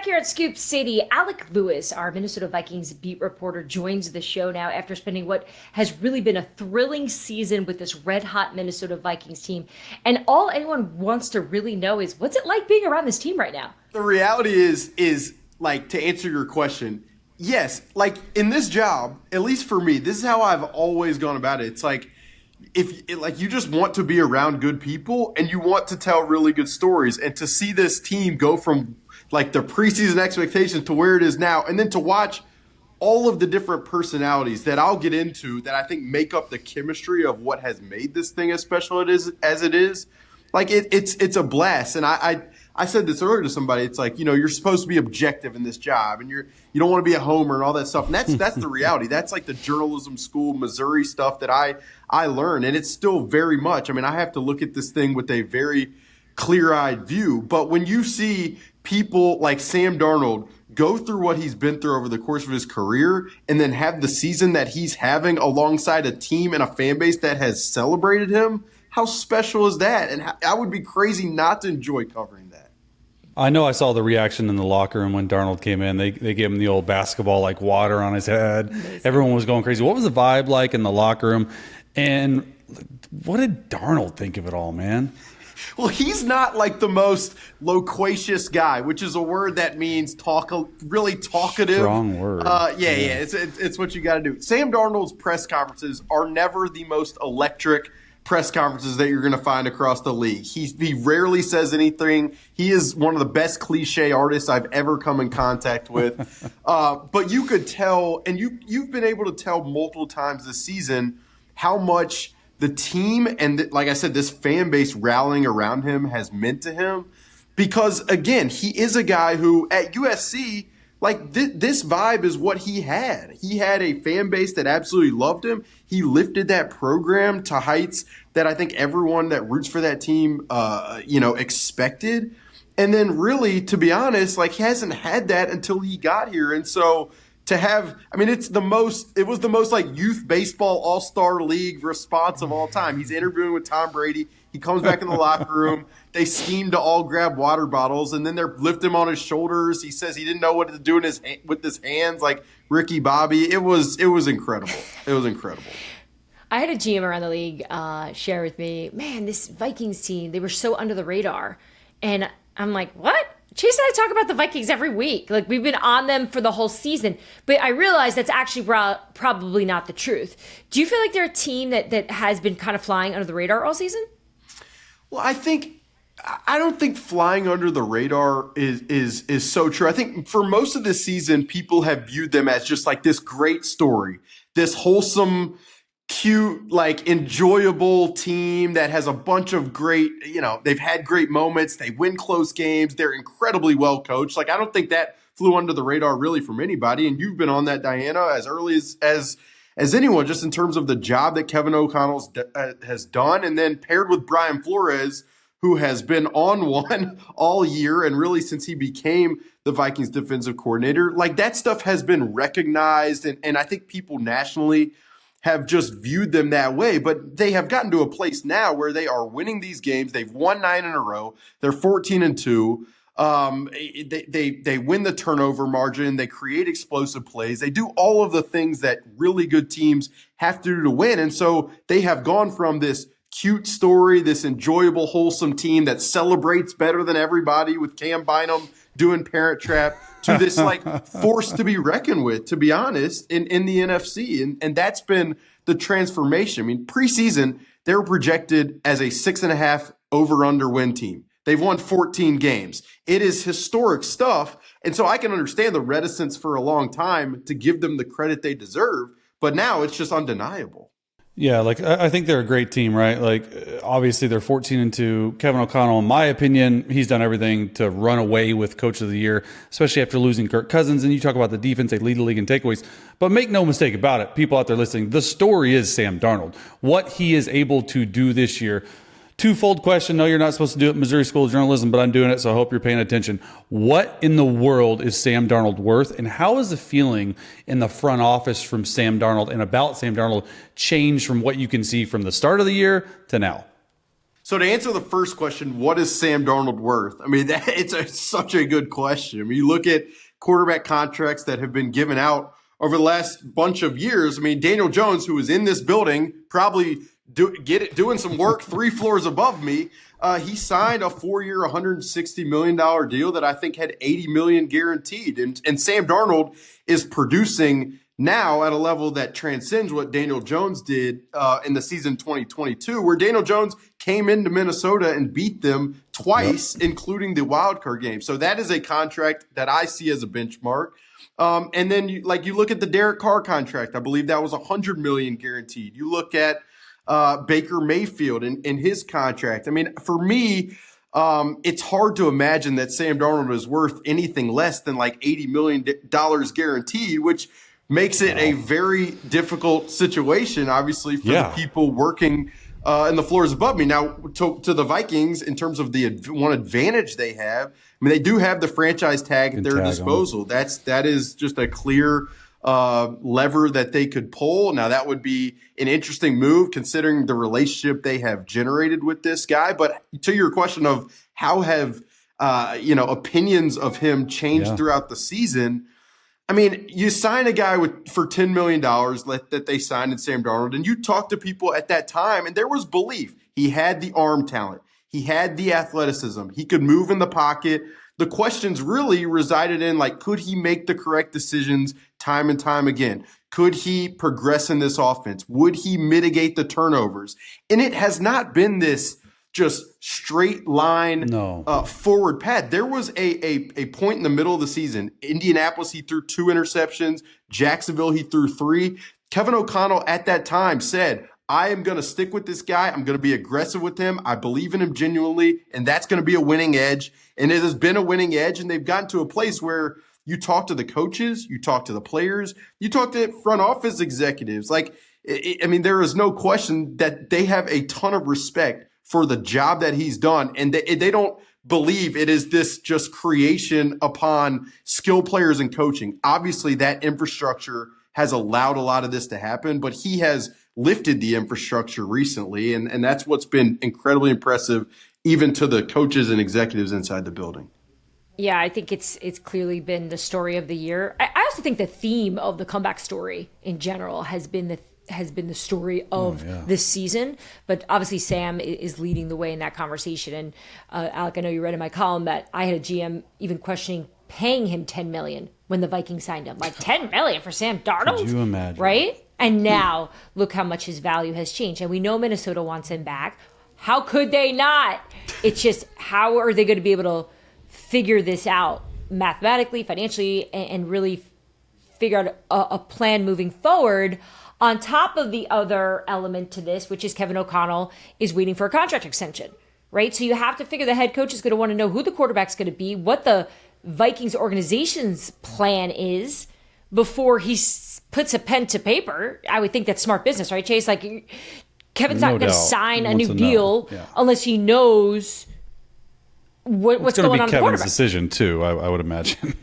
back here at Scoop City. Alec Lewis, our Minnesota Vikings beat reporter, joins the show now after spending what has really been a thrilling season with this red-hot Minnesota Vikings team. And all anyone wants to really know is, what's it like being around this team right now? The reality is like, to answer your question, yes, like in this job, at least for me, this is how I've always gone about it. It's like, like you just want to be around good people and you want to tell really good stories, and to see this team go from like the preseason expectations to where it is now, and then to watch all of the different personalities that I'll get into that I think make up the chemistry of what has made this thing as special as it is. Like it's a blast. And I said this earlier to somebody. It's like, you're supposed to be objective in this job, and you don't want to be a homer and all that stuff. And that's the reality. That's like the journalism school, Missouri stuff that I learned. And it's still very much, I mean, I have to look at this thing with a very clear-eyed view. But when you see people like Sam Darnold go through what he's been through over the course of his career and then have the season that he's having alongside a team and a fan base that has celebrated him, how special is that? And I would be crazy not to enjoy covering that. I know I saw the reaction in the locker room when Darnold came in. They gave him the old basketball like water on his head. Amazing. Everyone was going crazy. What was the vibe like in the locker room? And what did Darnold think of it all, man? Well, he's not like the most loquacious guy, which is a word that means really talkative. Strong word. Yeah. It's what you got to do. Sam Darnold's press conferences are never the most electric press conferences that you're going to find across the league. He rarely says anything. He is one of the best cliche artists I've ever come in contact with. But you could tell, and you've been able to tell multiple times this season how much the team and, like I said, this fan base rallying around him has meant to him. Because, again, he is a guy who, at USC, like this vibe is what he had. He had a fan base that absolutely loved him. He lifted that program to heights that I think everyone that roots for that team, expected. And then really, to be honest, like he hasn't had that until he got here. And so to have, I mean, it was the most like youth baseball all-star league response of all time. He's interviewing with Tom Brady. He comes back in the locker room. They scheme to all grab water bottles, and then they're lift him on his shoulders. He says he didn't know what to do with his hands, like Ricky Bobby. It was incredible. It was incredible. I had a GM around the league share with me, man, this Vikings team, they were so under the radar. And I'm like, what? Chase and I talk about the Vikings every week. Like, we've been on them for the whole season. But I realize that's actually probably not the truth. Do you feel like they're a team that has been kind of flying under the radar all season? Well, I don't think flying under the radar is so true. I think for most of this season, people have viewed them as just like this great story, this wholesome, cute, like enjoyable team that has a bunch of great, they've had great moments. They win close games. They're incredibly well coached. Like, I don't think that flew under the radar really from anybody. And you've been on that, Diana, as early as anyone, just in terms of the job that Kevin O'Connell has done. And then paired with Brian Flores, who has been on one all year and really since he became the Vikings defensive coordinator. Like, that stuff has been recognized. And I think people nationally have just viewed them that way, but they have gotten to a place now where they are winning these games. They've won 9 in a row. They're 14-2. They win the turnover margin. They create explosive plays. They do all of the things that really good teams have to do to win. And so they have gone from this cute story, this enjoyable, wholesome team that celebrates better than everybody with Cam Bynum doing Parent Trap, to this like force to be reckoned with, to be honest, in the NFC. And that's been the transformation. I mean, preseason, they were projected as a 6.5 over-under win team. They've won 14 games. It is historic stuff. And so I can understand the reticence for a long time to give them the credit they deserve. But now it's just undeniable. Yeah, like I think they're a great team, right? Like obviously they're 14-2. Kevin O'Connell, in my opinion, he's done everything to run away with Coach of the Year, especially after losing Kirk Cousins. And you talk about the defense, they lead the league in takeaways. But make no mistake about it, people out there listening, the story is Sam Darnold. What he is able to do this year. Twofold question. No, you're not supposed to do it in Missouri School of Journalism, but I'm doing it, so I hope you're paying attention. What in the world is Sam Darnold worth, and how is the feeling in the front office from Sam Darnold and about Sam Darnold changed from what you can see from the start of the year to now? So to answer the first question, what is Sam Darnold worth? I mean, such a good question. I mean, you look at quarterback contracts that have been given out over the last bunch of years. I mean, Daniel Jones, who was in this building, probably doing some work 3 floors above me. He signed a 4-year, $160 million deal that I think had $80 million guaranteed. And Sam Darnold is producing now at a level that transcends what Daniel Jones did in the season 2022, where Daniel Jones came into Minnesota and beat them twice, including the wild card game. So that is a contract that I see as a benchmark. And then you look at the Derek Carr contract. I believe that was $100 million guaranteed. You look at Baker Mayfield and his contract. I mean, for me, it's hard to imagine that Sam Darnold is worth anything less than like $80 million guaranteed, which makes it a very difficult situation, obviously, for the people working in the floors above me. Now, to the Vikings, in terms of the one advantage they have, I mean, they do have the franchise tag at their disposal. That is just a clear lever that they could pull. Now, that would be an interesting move considering the relationship they have generated with this guy. But to your question of how have opinions of him changed throughout the season, I mean, you sign a guy for $10 million that they signed in Sam Darnold, and you talk to people at that time, and there was belief. He had the arm talent. He had the athleticism. He could move in the pocket. The questions really resided in, could he make the correct decisions time and time again? Could he progress in this offense? Would he mitigate the turnovers? And it has not been this just straight line forward path. There was a point in the middle of the season. Indianapolis, he threw 2 interceptions. Jacksonville, he threw 3. Kevin O'Connell at that time said, I am going to stick with this guy. I'm going to be aggressive with him. I believe in him genuinely, and that's going to be a winning edge. And it has been a winning edge, and they've gotten to a place where you talk to the coaches, you talk to the players, you talk to front office executives. There is no question that they have a ton of respect for the job that he's done. And they don't believe it is this just creation upon skill players and coaching. Obviously, that infrastructure has allowed a lot of this to happen, but he has lifted the infrastructure recently. And that's what's been incredibly impressive, even to the coaches and executives inside the building. Yeah, I think it's clearly been the story of the year. I also think the theme of the comeback story in general has been the story of this season. But obviously Sam is leading the way in that conversation. And Alec, I know you read in my column that I had a GM even questioning paying him $10 million when the Vikings signed him. Like $10 million for Sam Darnold? Could you imagine? Right? And now look how much his value has changed. And we know Minnesota wants him back. How could they not? It's just, how are they going to be able to figure this out mathematically, financially, and really figure out a plan moving forward? On top of the other element to this, which is Kevin O'Connell is waiting for a contract extension, right? So you have to figure the head coach is going to want to know who the quarterback's going to be, what the Vikings organization's plan is before he puts a pen to paper. I would think that's smart business, right, Chase? Kevin's not going to sign a new deal unless he knows what's going on the quarterback. It's going to be Kevin's decision too, I would imagine.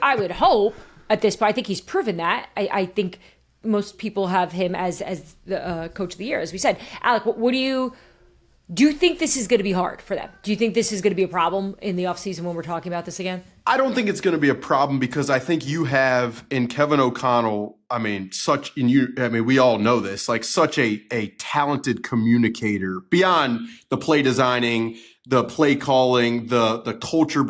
I would hope at this point. I think he's proven that. I think most people have him as the coach of the year, as we said. Alec, what do you think this is going to be hard for them? Do you think this is going to be a problem in the offseason when we're talking about this again? I don't think it's going to be a problem because I think you have in Kevin O'Connell, we all know this, such a talented communicator beyond the play designing, the play calling, the culture.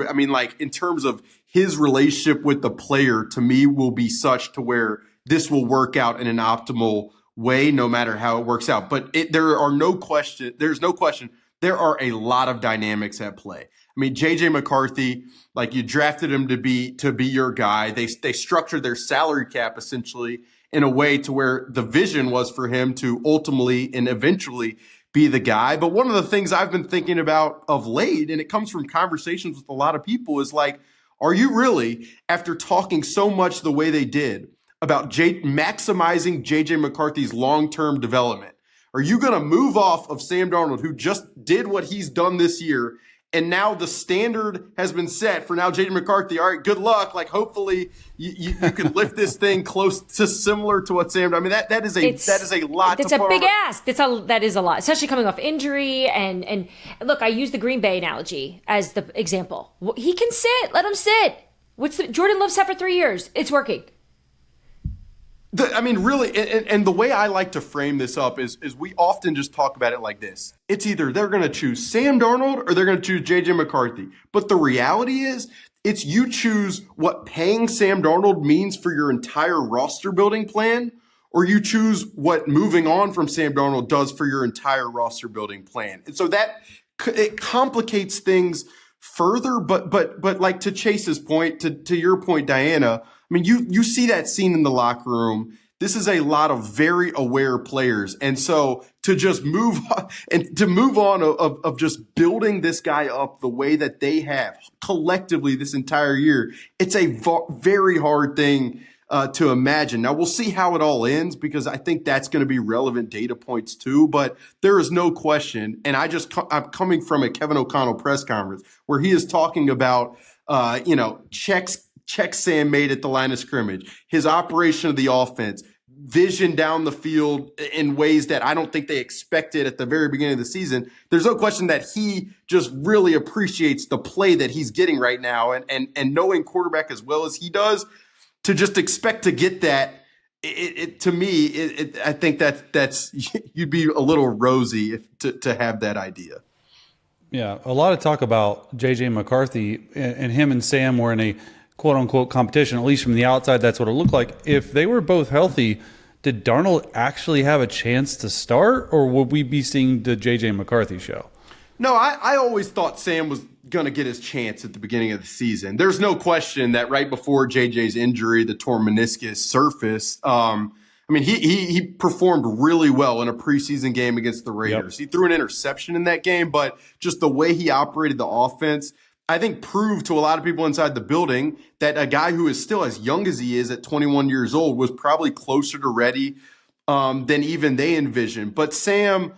In terms of his relationship with the player, to me, will be such to where this will work out in an optimal way, no matter how it works out. But there's no question. There are a lot of dynamics at play. JJ McCarthy, you drafted him to be your guy. They structured their salary cap essentially in a way to where the vision was for him to ultimately and eventually be the guy. But one of the things I've been thinking about of late, and it comes from conversations with a lot of people, is are you really, after talking so much the way they did about maximizing JJ McCarthy's long-term development, are you going to move off of Sam Darnold, who just did what he's done this year, And now the standard has been set for now J.J. McCarthy. All right, good luck. Like, hopefully you can lift this thing close to similar to what Sam. I mean, that is a lot. It's a big ask. That is a lot, especially coming off injury. And look, I use the Green Bay analogy as the example. He can sit. Let him sit. Jordan Love sat for 3 years. It's working. Really, and the way I like to frame this up is we often just talk about it like this. It's either they're going to choose Sam Darnold or they're going to choose J.J. McCarthy. But the reality is, it's you choose what paying Sam Darnold means for your entire roster building plan, or you choose what moving on from Sam Darnold does for your entire roster building plan. And so it complicates things further. But like to Chase's point, to your point, Diana, I mean, you see that scene in the locker room. This is a lot of very aware players. And so to just move on of just building this guy up the way that they have collectively this entire year, it's a very hard thing to imagine. Now, we'll see how it all ends, because I think that's going to be relevant data points too. But there is no question. And I'm coming from a Kevin O'Connell press conference where he is talking about, checks Sam made at the line of scrimmage, his operation of the offense, vision down the field in ways that I don't think they expected at the very beginning of the season. There's no question that he just really appreciates the play that he's getting right now, and knowing quarterback as well as he does, to just expect to get that. I think that's you'd be a little rosy to have that idea. Yeah, a lot of talk about J.J. McCarthy, and him and Sam were in a quote-unquote competition. At least from the outside, that's what it looked like. If they were both healthy, did Darnold actually have a chance to start, or would we be seeing the J.J. McCarthy show? No, I always thought Sam was going to get his chance at the beginning of the season. There's no question that right before JJ's injury, the torn meniscus surfaced, he performed really well in a preseason game against the Raiders. Yep. He threw an interception in that game, but just the way he operated the offense, I think, proved to a lot of people inside the building that a guy who is still as young as he is at 21 years old was probably closer to ready than even they envisioned. But Sam,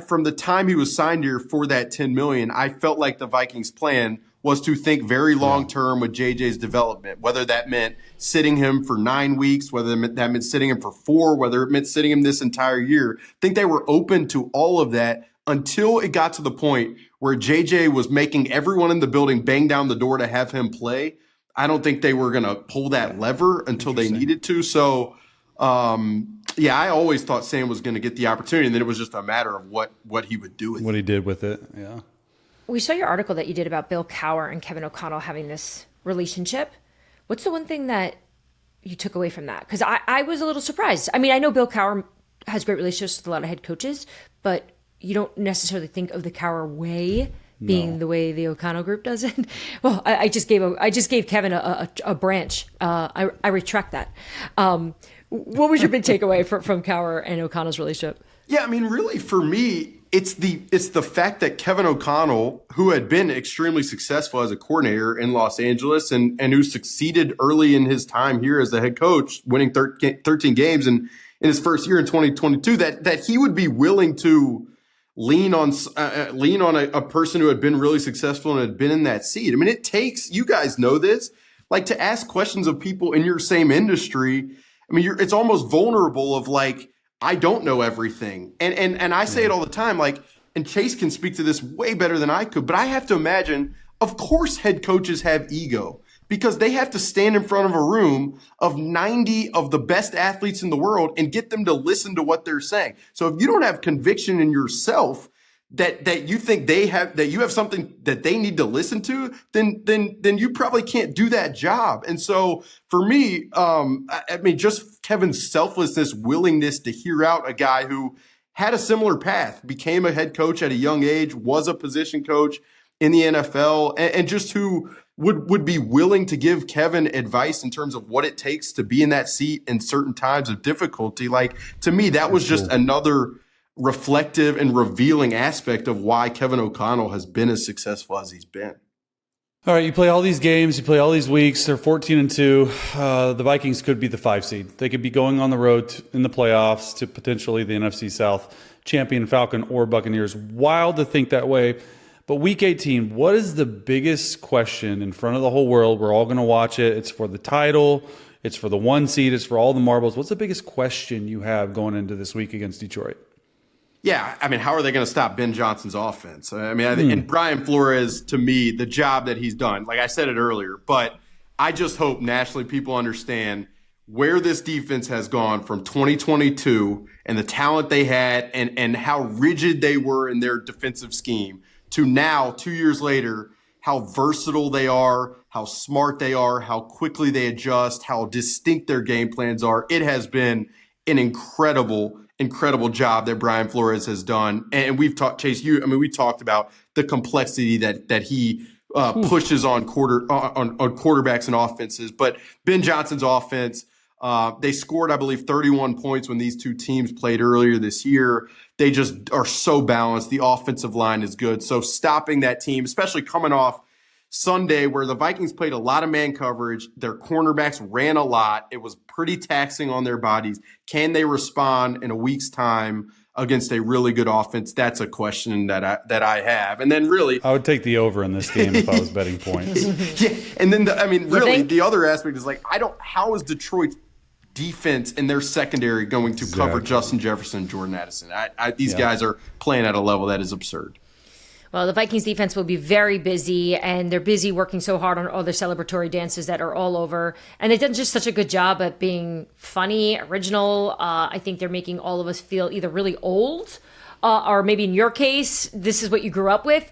from the time he was signed here for that $10 million, I felt like the Vikings' plan was to think very long-term with JJ's development, whether that meant sitting him for 9 weeks, whether that meant sitting him for 4, whether it meant sitting him this entire year. I think they were open to all of that until it got to the point where JJ was making everyone in the building bang down the door to have him play. I don't think they were going to pull that lever until they needed to. So, I always thought Sam was going to get the opportunity, and then it was just a matter of what he would do with it. What he did with it, yeah. We saw your article that you did about Bill Cowher and Kevin O'Connell having this relationship. What's the one thing that you took away from that? Because I was a little surprised. I mean, I know Bill Cowher has great relationships with a lot of head coaches, but you don't necessarily think of the Cowher way being the way the O'Connell group does it. Well, I just gave Kevin a branch. I retract that. What was your big takeaway from Cowher and O'Connell's relationship? Yeah, really for me, it's the fact that Kevin O'Connell, who had been extremely successful as a coordinator in Los Angeles and who succeeded early in his time here as the head coach, winning 13 games in his first year in 2022, that he would be willing to lean on a person who had been really successful and had been in that seat. It takes, you guys know this, like, to ask questions of people in your same industry. It's almost vulnerable of like, I don't know everything. And I say it all the time, like, and Chase can speak to this way better than I could, but I have to imagine, of course, head coaches have ego, because they have to stand in front of a room of 90 of the best athletes in the world and get them to listen to what they're saying. So if you don't have conviction in yourself that you think that you have something that they need to listen to, then you probably can't do that job. And so for me, just Kevin's selflessness, willingness to hear out a guy who had a similar path, became a head coach at a young age, was a position coach in the NFL, and just who would be willing to give Kevin advice in terms of what it takes to be in that seat in certain times of difficulty. Like, to me, that was just another reflective and revealing aspect of why Kevin O'Connell has been as successful as he's been. All right, you play all these games, you play all these weeks. They're 14-2. The Vikings could be the 5 seed. They could be going on the road in the playoffs to potentially the NFC South champion Falcon or Buccaneers. Wild to think that way. But week 18, what is the biggest question in front of the whole world? We're all going to watch it. It's for the title. It's for the 1 seed. It's for all the marbles. What's the biggest question you have going into this week against Detroit? Yeah, I mean, how are they going to stop Ben Johnson's offense? I mean, I think, and Brian Flores, to me, the job that he's done, like I said it earlier, but I just hope nationally people understand where this defense has gone from 2022 and the talent they had and how rigid they were in their defensive scheme to now, 2 years later, how versatile they are, how smart they are, how quickly they adjust, how distinct their game plans are. It has been an incredible job that Brian Flores has done. And we've talked, Chase, we talked about the complexity that he pushes on quarterbacks and offenses. But Ben Johnson's offense, they scored, I believe, 31 points when these two teams played earlier this year. They just are so balanced. The offensive line is good. So stopping that team, especially coming off Sunday where the Vikings played a lot of man coverage, their cornerbacks ran a lot. It was pretty taxing on their bodies. Can they respond in a week's time against a really good offense? That's a question that I have. And then really, I would take the over in this game if I was betting points. Yeah, and then the other aspect is how is Detroit's defense and their secondary going to cover Justin Jefferson and Jordan Addison? These guys are playing at a level that is absurd. Well, the Vikings defense will be very busy, and they're busy working so hard on all their celebratory dances that are all over. And they've done just such a good job at being funny, original. I think they're making all of us feel either really old or maybe in your case, this is what you grew up with.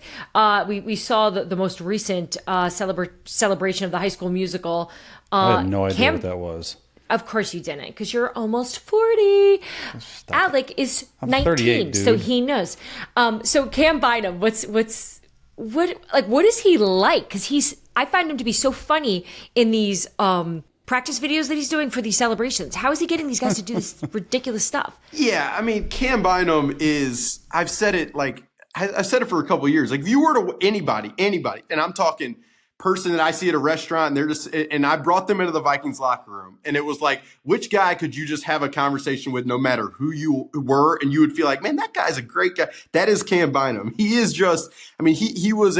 We saw the most recent celebration of the High School Musical. I had no idea what that was. Of course you didn't, because you're almost 40. Alec is 19, so he knows. So Cam Bynum, what is he like? Because I find him to be so funny in these practice videos that he's doing for these celebrations. How is he getting these guys to do this ridiculous stuff? Yeah, I mean, Cam Bynum is. I've said it for a couple of years. Like, if you were to anybody, and I'm talking person that I see at a restaurant, and I brought them into the Vikings locker room, and it was like, which guy could you just have a conversation with no matter who you were, and you would feel like, man, that guy's a great guy. That is Cam Bynum. He is just, I mean, he was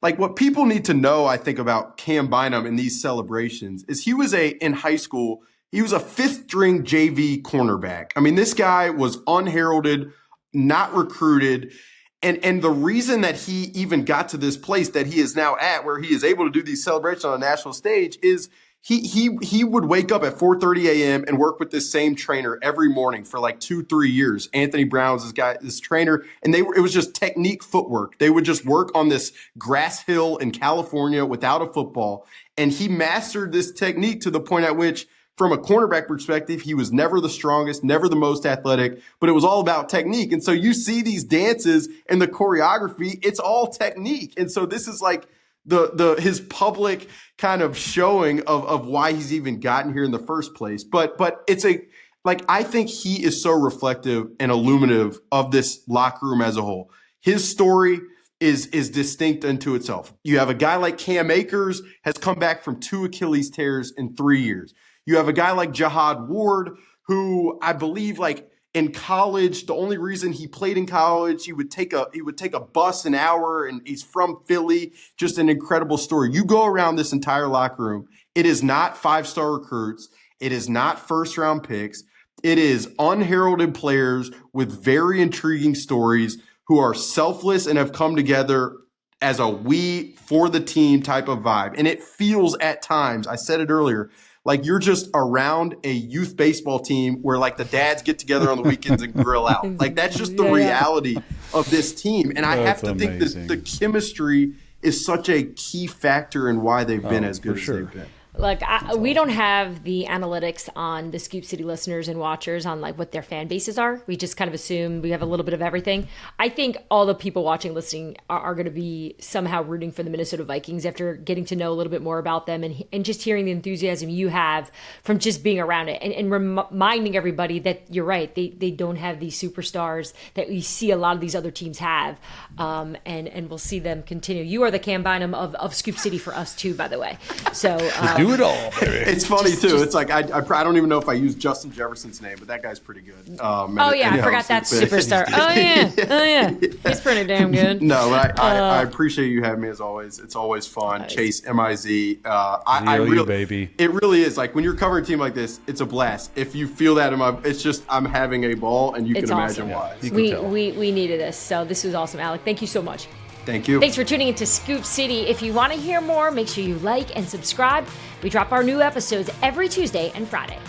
what people need to know, I think, about Cam Bynum in these celebrations is in high school, he was a 5th string JV cornerback. I mean, this guy was unheralded, not recruited. And the reason that he even got to this place that he is now at, where he is able to do these celebrations on a national stage, is he would wake up at 4:30 a.m. and work with this same trainer every morning for like 2-3 years. Anthony Brown was this trainer, and it was just technique footwork. They would just work on this grass hill in California without a football, and he mastered this technique to the point at which, from a cornerback perspective, he was never the strongest, never the most athletic, but it was all about technique. And so you see these dances and the choreography, it's all technique. And so this is like his public kind of showing of why he's even gotten here in the first place. But it's I think he is so reflective and illuminative of this locker room as a whole. His story is distinct unto itself. You have a guy like Cam Akers has come back from 2 Achilles tears in 3 years. You have a guy like Jihad Ward, who I believe, in college, the only reason he played in college, he would take a bus an hour, and he's from Philly. Just an incredible story. You go around this entire locker room, it is not 5-star recruits. It is not first-round picks. It is unheralded players with very intriguing stories who are selfless and have come together as a we for the team type of vibe. And it feels at times, I said it earlier, like you're just around a youth baseball team where the dads get together on the weekends and grill out. That's just the reality of this team. And I have to think that the chemistry is such a key factor in why they've been as good as they've been. Look, we don't have the analytics on the Scoop City listeners and watchers on what their fan bases are. We just kind of assume we have a little bit of everything. I think all the people watching, listening are going to be somehow rooting for the Minnesota Vikings after getting to know a little bit more about them and just hearing the enthusiasm you have from just being around it and reminding everybody that you're right. They don't have these superstars that we see a lot of these other teams have. And we'll see them continue. You are the Cam Bynum of Scoop City for us too, by the way. So we Do it all, baby. It's funny too. It's like I don't even know if I use Justin Jefferson's name, but that guy's pretty good. I forgot that superstar. Oh yeah, he's pretty damn good. No, but I appreciate you having me as always. It's always fun. Nice. Chase MIZ. I really, baby. It really is. Like when you're covering a team like this, it's a blast. If you feel that it's just I'm having a ball, and you can imagine why. We needed this, so this was awesome, Alec. Thank you so much. Thank you. Thanks for tuning into Scoop City. If you want to hear more, make sure you like and subscribe. We drop our new episodes every Tuesday and Friday.